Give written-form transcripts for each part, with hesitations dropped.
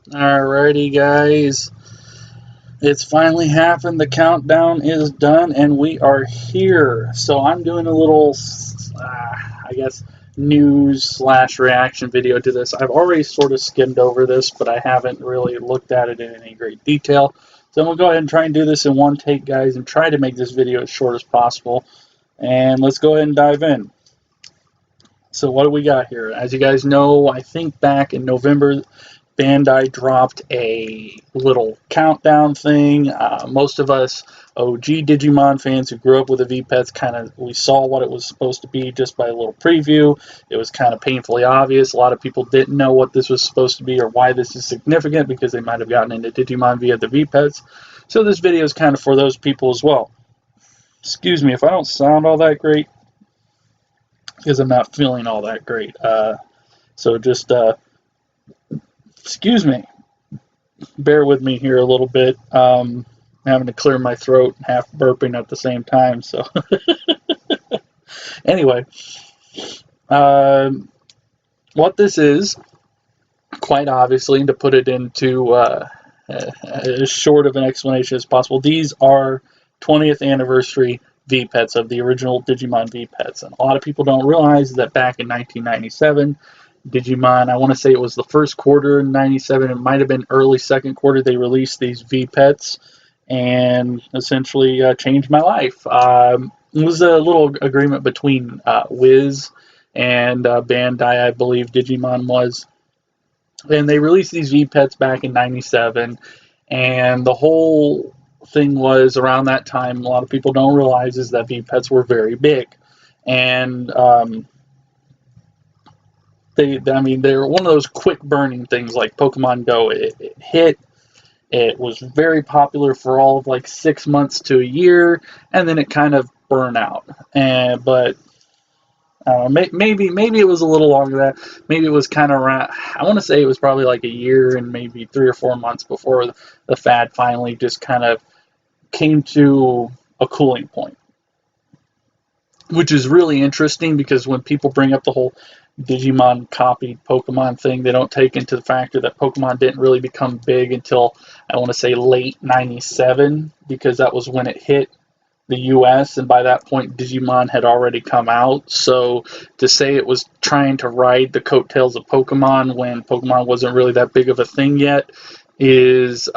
Alrighty, guys. It's finally happened. The countdown is done, and we are here. So I'm doing a little, I guess, news slash reaction video to this. I've already sort of skimmed over this, but I haven't really looked at it in any great detail. So I'm going to go ahead and try and do this in one take, guys, and try to make this video as short as possible. And let's go ahead and dive in. So what do we got here? As you guys know, I think back in November, Bandai dropped a little countdown thing. Most of us OG Digimon fans who grew up with the VPets we saw what it was supposed to be just by a little preview. It was kind of painfully obvious. A lot of people didn't know what this was supposed to be or why this is significant because they might have gotten into Digimon via the VPets. So this video is kind of for those people as well. Excuse me if I don't sound all that great, because I'm not feeling all that great. So just excuse me, bear with me here a little bit. I'm having to clear my throat, half burping at the same time. So anyway, what this is, quite obviously, to put it into as short of an explanation as possible, these are 20th anniversary VPets of the original Digimon VPets. And a lot of people don't realize that back in 1997, Digimon, I want to say it was the first quarter in 97, it might have been early second quarter, they released these VPets and essentially changed my life. It was a little agreement between Wiz and Bandai, I believe Digimon was. And they released these VPets back in 97, and the whole thing was around that time, a lot of people don't realize, is that VPets were very big. And they were one of those quick burning things like Pokemon Go. It hit, it was very popular for all of like 6 months to a year, and then it kind of burned out. But maybe it was a little longer than that. Maybe it was kind of around, I want to say it was probably like a year and maybe 3 or 4 months before the fad finally just kind of came to a cooling point, which is really interesting because when people bring up the whole Digimon copied Pokemon thing, they don't take into the factor that Pokemon didn't really become big until, I want to say, late 97, because that was when it hit the US, and by that point Digimon had already come out. So to say it was trying to ride the coattails of Pokemon when Pokemon wasn't really that big of a thing yet is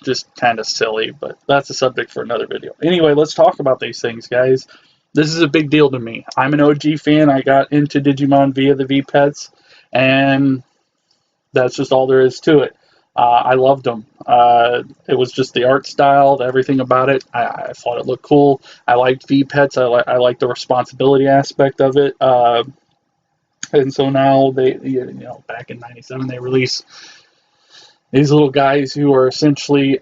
just kind of silly, but that's a subject for another video. Anyway, let's talk about these things, guys. This is a big deal to me. I'm an OG fan. I got into Digimon via the VPets, and that's just all there is to it. I loved them. It was just the art style, everything about it. I thought it looked cool. I liked VPets. I liked the responsibility aspect of it. And so now back in 97, they released these little guys who are essentially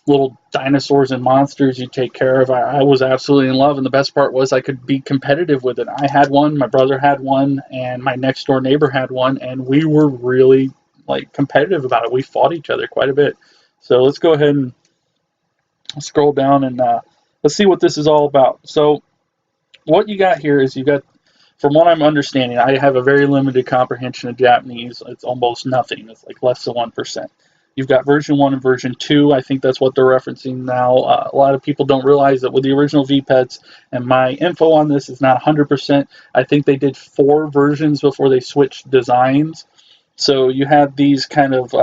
little dinosaurs and monsters you take care of. I was absolutely in love, and the best part was I could be competitive with it. I had one, my brother had one, and my next door neighbor had one, and we were really competitive about it. We fought each other quite a bit. So let's go ahead and scroll down and let's see what this is all about. So what you got here is, you got, from what I'm understanding, I have a very limited comprehension of Japanese. It's almost nothing. It's like less than 1%. You've got version 1 and version 2. I think that's what they're referencing now. A lot of people don't realize that with the original VPets, and my info on this is not 100%, I think they did 4 versions before they switched designs. So you have these kind of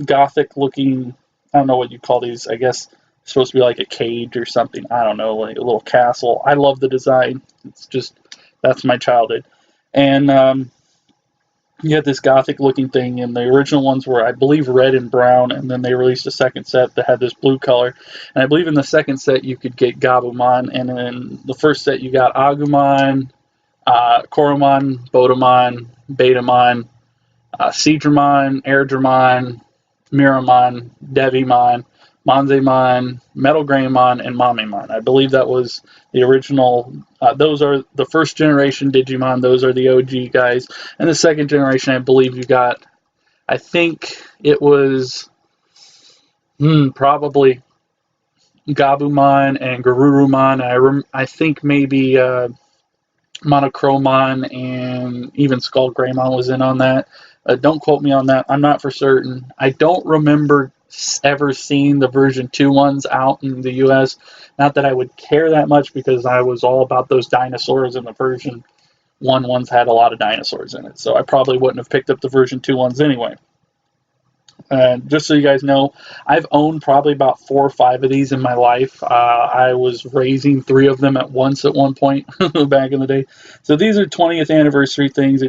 gothic looking, I don't know what you call these, I guess it's supposed to be like a cage or something. I don't know, like a little castle. I love the design. It's just, that's my childhood. And you had this gothic looking thing, and the original ones were, I believe, red and brown, and then they released a second set that had this blue color. And I believe in the second set you could get Gabumon, and in the first set you got Agumon, Koromon, Bodamon, Betamon, Seadramon, Airdramon, Miramon, Devimon, Monzemon, Metal Greymon, and Mamemon. I believe that was the original. Those are the first generation Digimon. Those are the OG guys. And the second generation, I believe you got, I think it was probably Gabumon and Garurumon. I think maybe Monochromon and even Skull Greymon was in on that. Don't quote me on that. I'm not for certain. I don't remember ever seeing the version 2 ones out in the US. Not that I would care that much because I was all about those dinosaurs, and the version 1 ones had a lot of dinosaurs in it. So I probably wouldn't have picked up the version 2 ones anyway. Just so you guys know, I've owned probably about 4 or 5 of these in my life. I was raising 3 of them at once at one point back in the day. So these are 20th anniversary things.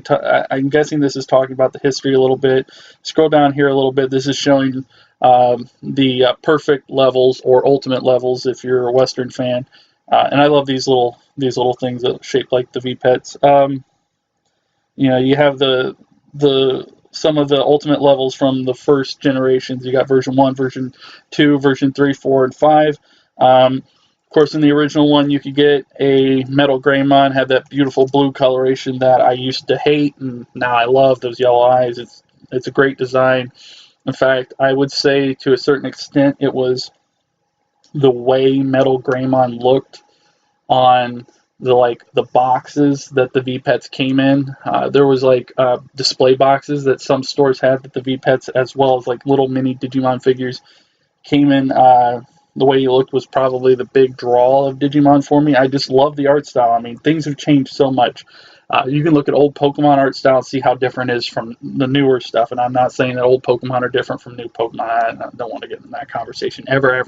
I'm guessing this is talking about the history a little bit. Scroll down here a little bit. This is showing the perfect levels or ultimate levels if you're a Western fan. And I love these little things that are shaped like the VPets. You know, you have the some of the ultimate levels from the first generations. You got version 1, version 2, version 3, 4, and 5. Of course, in the original one, you could get a Metal Greymon, had that beautiful blue coloration that I used to hate, and now I love those yellow eyes. It's a great design. In fact, I would say to a certain extent it was the way Metal Greymon looked on the boxes that the VPets came in. There was display boxes that some stores had that the VPets, as well as like little mini Digimon figures, came in. The way he looked was probably the big draw of Digimon for me. I just love the art style. I mean, things have changed so much. You can look at old Pokemon art style and see how different it is from the newer stuff. And I'm not saying that old Pokemon are different from new Pokemon. I don't want to get in that conversation ever.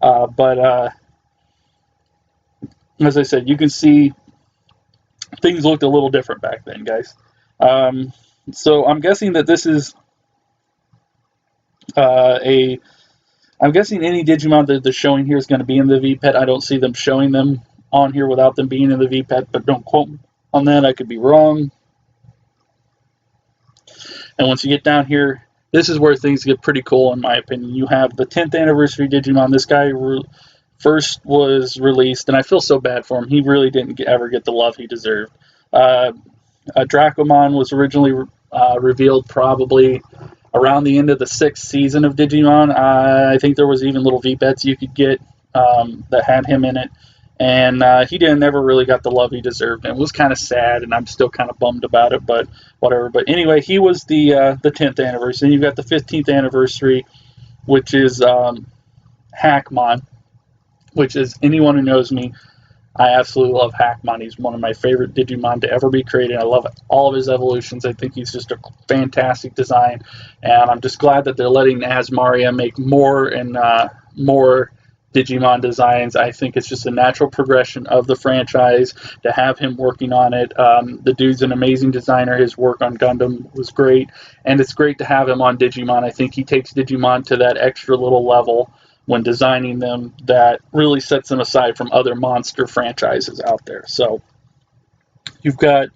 But as I said, you can see things looked a little different back then, guys. So I'm guessing that this is I'm guessing any Digimon that they're showing here is going to be in the VPet. I don't see them showing them on here without them being in the VPet, but don't quote me on that. I could be wrong. And once you get down here, this is where things get pretty cool, in my opinion. You have the 10th anniversary Digimon. This guy first was released, and I feel so bad for him. He really didn't ever get the love he deserved. Dracomon was originally revealed probably around the end of the 6th season of Digimon. I think there was even little VPets you could get that had him in it, and he never really got the love he deserved, and it was kind of sad, and I'm still kind of bummed about it, but whatever. But anyway, he was the 10th anniversary. And you've got the 15th anniversary, which is Hackmon, which is, anyone who knows me, I absolutely love Hackmon. He's one of my favorite Digimon to ever be created. I love all of his evolutions. I think he's just a fantastic design, and I'm just glad that they're letting Asmaria make more and more Digimon designs. I think it's just a natural progression of the franchise to have him working on it. The dude's an amazing designer. His work on Gundam was great, and it's great to have him on Digimon. I think he takes Digimon to that extra little level when designing them that really sets them aside from other monster franchises out there. So you've got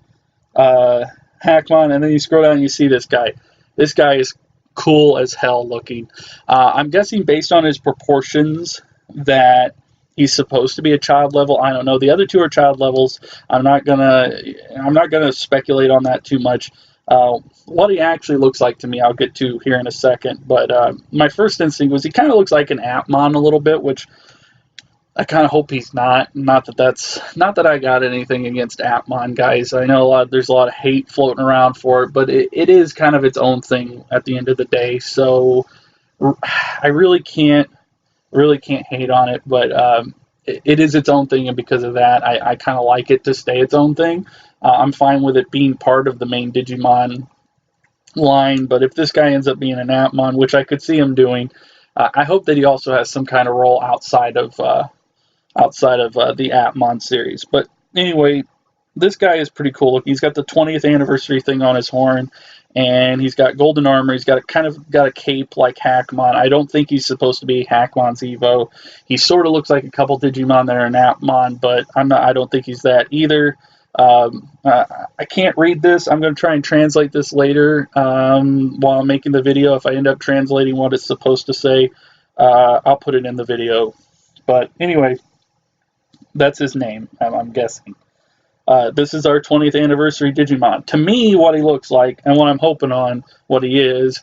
Hackmon, and then you scroll down and you see this guy. This guy is cool as hell looking. I'm guessing based on his proportions that he's supposed to be a child level. I don't know. The other two are child levels. I'm not gonna speculate on that too much. What he actually looks like to me, I'll get to here in a second. But my first instinct was he kind of looks like an Appmon a little bit, which I kind of hope he's not. Not that I got anything against Appmon, guys. I know there's a lot of hate floating around for it, but it is kind of its own thing at the end of the day. So I really can't hate on it, but it is its own thing, and because of that, I kind of like it to stay its own thing. I'm fine with it being part of the main Digimon line, but if this guy ends up being an Appmon, which I could see him doing, I hope that he also has some kind of role outside of the Appmon series. But anyway, this guy is pretty cool. Look, he's got the 20th anniversary thing on his horn, and he's got golden armor. He's got a cape like Hackmon. I don't think he's supposed to be Hackmon's Evo. He sort of looks like a couple Digimon that are an Appmon, but I don't think he's that either. I can't read this. I'm going to try and translate this later while I'm making the video. If I end up translating what it's supposed to say, I'll put it in the video. But anyway, that's his name, I'm guessing. This is our 20th anniversary Digimon. To me, what he looks like, and what I'm hoping on, what he is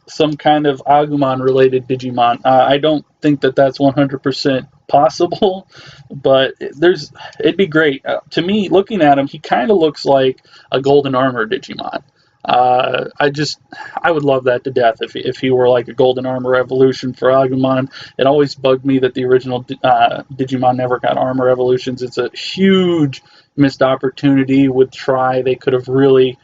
some kind of Agumon-related Digimon. I don't think that that's 100% possible, but it'd be great. To me, looking at him, he kind of looks like a Golden Armor Digimon. I would love that to death if he were like a Golden Armor evolution for Agumon. It always bugged me that the original Digimon never got armor evolutions. It's a huge missed opportunity with Tri. They could have really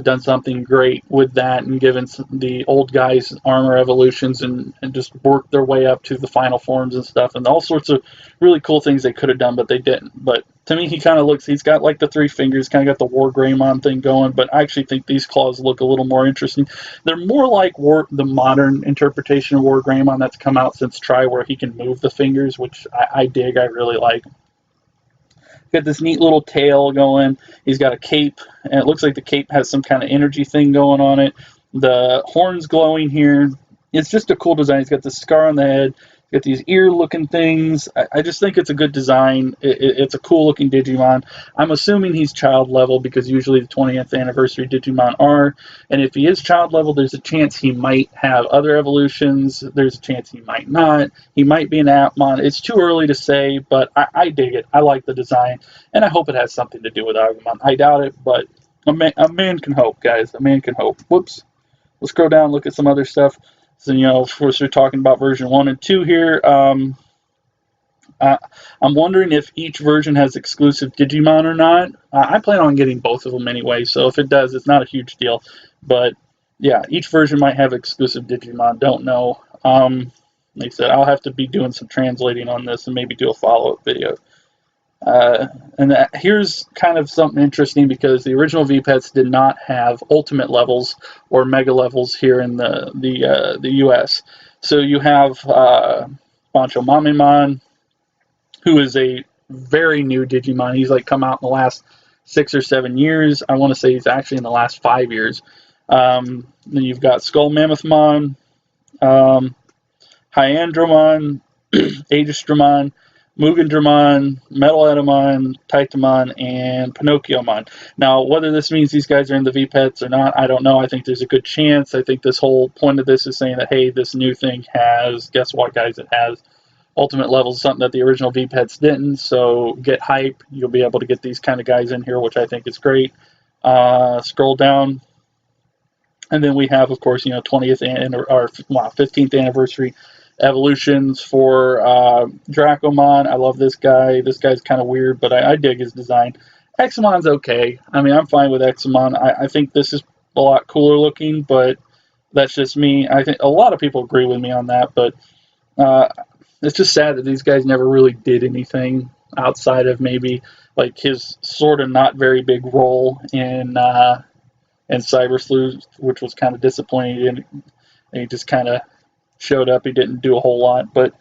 done something great with that and given the old guys armor evolutions and just worked their way up to the final forms and stuff, and all sorts of really cool things they could have done, but they didn't. But to me, he kind of looks, he's got like the 3 fingers, kind of got the War Greymon thing going, but I actually think these claws look a little more interesting. They're more like the modern interpretation of War Greymon that's come out since Tri, where he can move the fingers, which I dig, I really like. Got this neat little tail going. He's got a cape, and it looks like the cape has some kind of energy thing going on it. The horns glowing here. It's just a cool design. He's got the scar on the head. Got these ear-looking things. I just think it's a good design. It's a cool-looking Digimon. I'm assuming he's child level because usually the 20th anniversary Digimon are. And if he is child level, there's a chance he might have other evolutions. There's a chance he might not. He might be an Atmon. It's too early to say, but I dig it. I like the design, and I hope it has something to do with Agumon. I doubt it, but a man can hope, guys. A man can hope. Whoops. Let's scroll down and look at some other stuff. So, of course, we're talking about version 1 and 2 here. I'm wondering if each version has exclusive Digimon or not. I plan on getting both of them anyway, so if it does, it's not a huge deal. But, yeah, each version might have exclusive Digimon. Don't know. Like I said, I'll have to be doing some translating on this and maybe do a follow-up video. Here's kind of something interesting because the original VPets did not have ultimate levels or mega levels here in the US. So you have Bancho Mamimon, who is a very new Digimon. He's like come out in the last 6 or 7 years. I want to say he's actually in the last 5 years. Then you've got Skull Mammothmon, Hyandramon, Aegistramon, Mugandramon, Metal Etamon, Titamon, and Pinocchiomon. Now, whether this means these guys are in the VPets or not, I don't know. I think there's a good chance. I think this whole point of this is saying that, hey, this new thing has, guess what, guys, it has ultimate levels, something that the original VPets didn't, so get hype. You'll be able to get these kind of guys in here, which I think is great. Scroll down, and then we have, of course, 15th anniversary evolutions for Dracomon. I love this guy. This guy's kind of weird, but I dig his design. Examon's okay. I mean, I'm fine with Examon. I think this is a lot cooler looking, but that's just me. I think a lot of people agree with me on that, but it's just sad that these guys never really did anything outside of maybe like his sort of not very big role in Cyber Sleuth, which was kind of disappointing, and he just kind of showed up. He didn't do a whole lot, but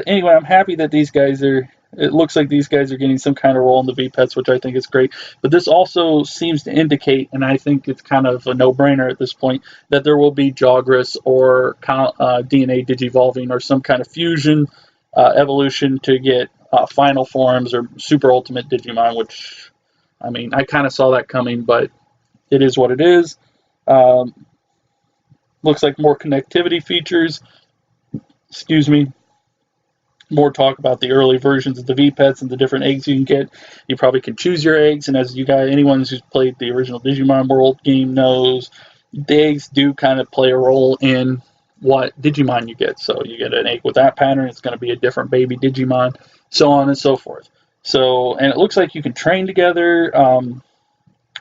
anyway, I'm happy that these guys are, it looks like these guys are getting some kind of role in the VPets, which I think is great. But this also seems to indicate, and I think it's kind of a no-brainer at this point, that there will be Jogress or DNA digivolving or some kind of fusion evolution to get final forms or super ultimate Digimon, which, I mean, I kind of saw that coming, but it is what it is. Looks like more connectivity features. Excuse me. More talk about the early versions of the VPets and the different eggs you can get. You probably can choose your eggs, and as you guys, anyone who's played the original Digimon World game knows, the eggs do kind of play a role in what Digimon you get. So you get an egg with that pattern, it's going to be a different baby Digimon, so on and so forth. So, and it looks like you can train together.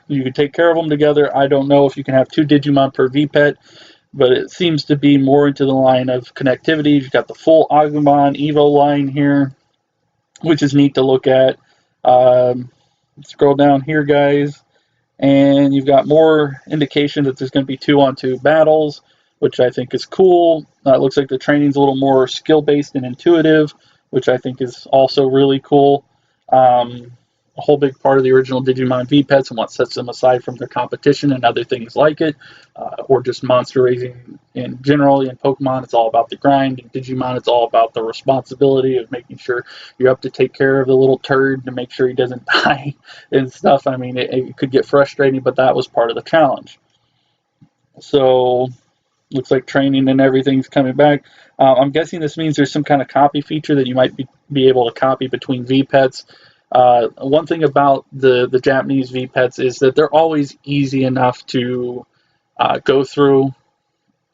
You can take care of them together. I don't know if you can have 2 Digimon per VPet, but it seems to be more into the line of connectivity. You've got the full Agumon Evo line here, which is neat to look at. Scroll down here, guys, and you've got more indication that there's going to be 2-on-2 battles, which I think is cool. It looks like the training's a little more skill-based and intuitive, which I think is also really cool. A whole big part of the original Digimon VPets and what sets them aside from their competition and other things like it, or just monster raising in general. In Pokemon, it's all about the grind. In Digimon, it's all about the responsibility of making sure you're up to take care of the little turd to make sure he doesn't die and stuff. I mean, it could get frustrating, but that was part of the challenge. So Looks like training and everything's coming back. I'm guessing this means there's some kind of copy feature that you might be able to copy between VPets. One thing about the Japanese VPets is that they're always easy enough to go through,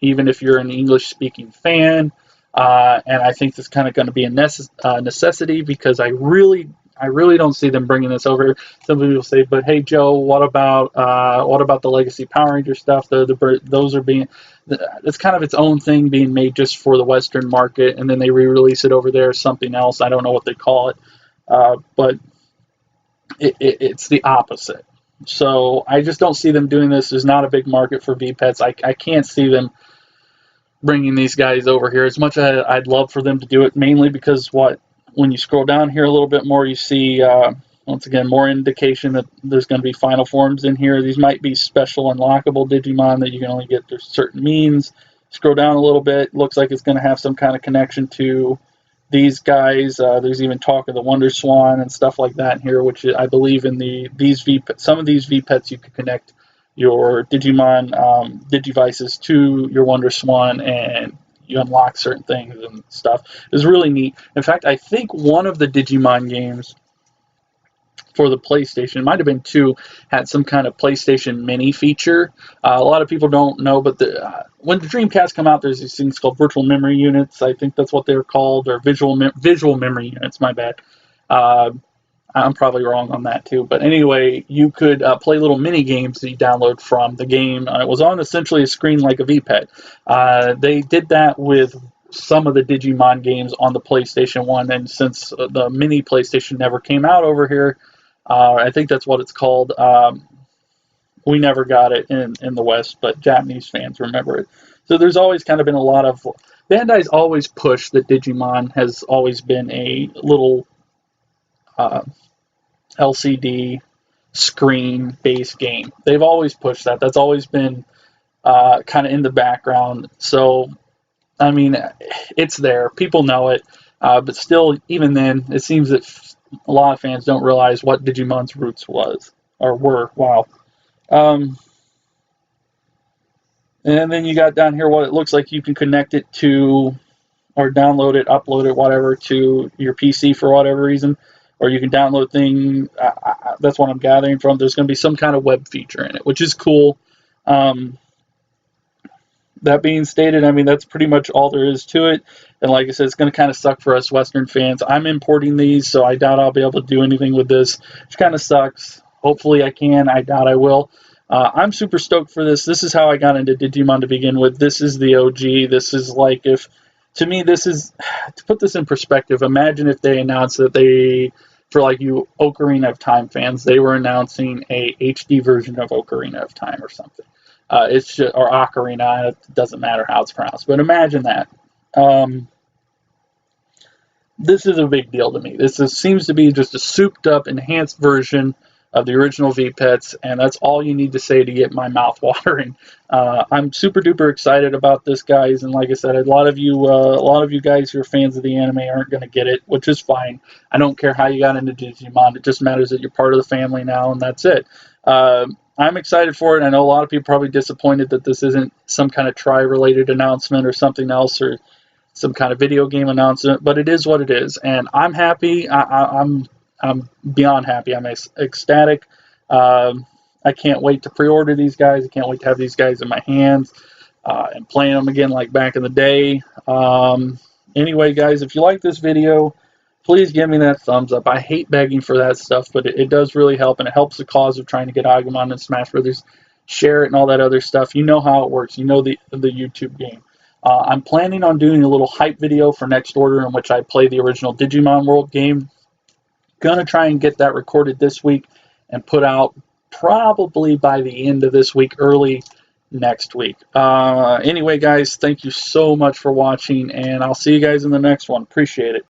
even if you're an English-speaking fan. And I think this is kind of going to be a necessity, because I really don't see them bringing this over. Some people say, but hey Joe, what about the Legacy Power Ranger stuff? Those are being, it's kind of its own thing being made just for the Western market, and then they re-release it over there as something else. I don't know what they call it, but it's the opposite. So I just don't see them doing this. There's not a big market for VPets. I can't see them bringing these guys over here as much as I'd love for them to do it, mainly because when you scroll down here a little bit more, you see once again more indication that there's going to be final forms in here. These might be special unlockable Digimon that you can only get through certain means. Scroll down a little bit, looks like it's going to have some kind of connection to these guys. There's even talk of the Wonderswan and stuff like that in here, which I believe in some of these VPets you could connect your Digimon Digivices to your Wonderswan, and you unlock certain things and stuff. It's really neat. In fact, I think one of the Digimon games for the PlayStation, it might have been 2, had some kind of PlayStation Mini feature. A lot of people don't know, but when the Dreamcast come out, there's these things called virtual memory units. I think that's what they're called, or visual memory units. My bad. I'm probably wrong on that too. But anyway, you could play little mini games that you download from the game. It was on essentially a screen like a VPet. They did that with some of the Digimon games on the PlayStation 1, and since the mini PlayStation never came out over here, I think that's what it's called. We never got it in the West, but Japanese fans remember it. So there's always kind of been a lot of... Bandai's always pushed that Digimon has always been a little... LCD screen-based game. They've always pushed that. That's always been kind of in the background. So, I mean, it's there. People know it. But still, even then, it seems that a lot of fans don't realize what Digimon's roots were. Wow. And then you got down here what it looks like you can connect it to, or download it, upload it, whatever, to your PC for whatever reason. Or you can download things. That's what I'm gathering from. There's going to be some kind of web feature in it, which is cool. That being stated, I mean, that's pretty much all there is to it. And like I said, it's going to kind of suck for us Western fans. I'm importing these, so I doubt I'll be able to do anything with this, which kind of sucks. Hopefully I can. I doubt I will. I'm super stoked for this. This is how I got into Digimon to begin with. This is the OG. This is like to me, this is, to put this in perspective, imagine if they announced that for like you Ocarina of Time fans, they were announcing a HD version of Ocarina of Time or something. It's just, or Ocarina, it doesn't matter how it's pronounced, but imagine that. This is a big deal to me. Seems to be just a souped up, enhanced version of the original VPets, and that's all you need to say to get my mouth watering. I'm super duper excited about this, guys, and like I said, a lot of you guys who are fans of the anime aren't going to get it, which is fine. I don't care how you got into Digimon. It just matters that you're part of the family now, and that's it. I'm excited for it. I know a lot of people are probably disappointed that this isn't some kind of Tri-related announcement or something else, or some kind of video game announcement, but it is what it is, and I'm happy. I'm beyond happy. I'm ecstatic. I can't wait to pre-order these guys. I can't wait to have these guys in my hands and playing them again like back in the day. Anyway, guys, if you like this video, please give me that thumbs up. I hate begging for that stuff, but it does really help, and it helps the cause of trying to get Agumon and Smash Brothers. Share it and all that other stuff. You know how it works. You know the YouTube game. I'm planning on doing a little hype video for next order in which I play the original Digimon World game. Gonna try and get that recorded this week and put out probably by the end of this week, early next week. Anyway, guys, thank you so much for watching, and I'll see you guys in the next one. Appreciate it.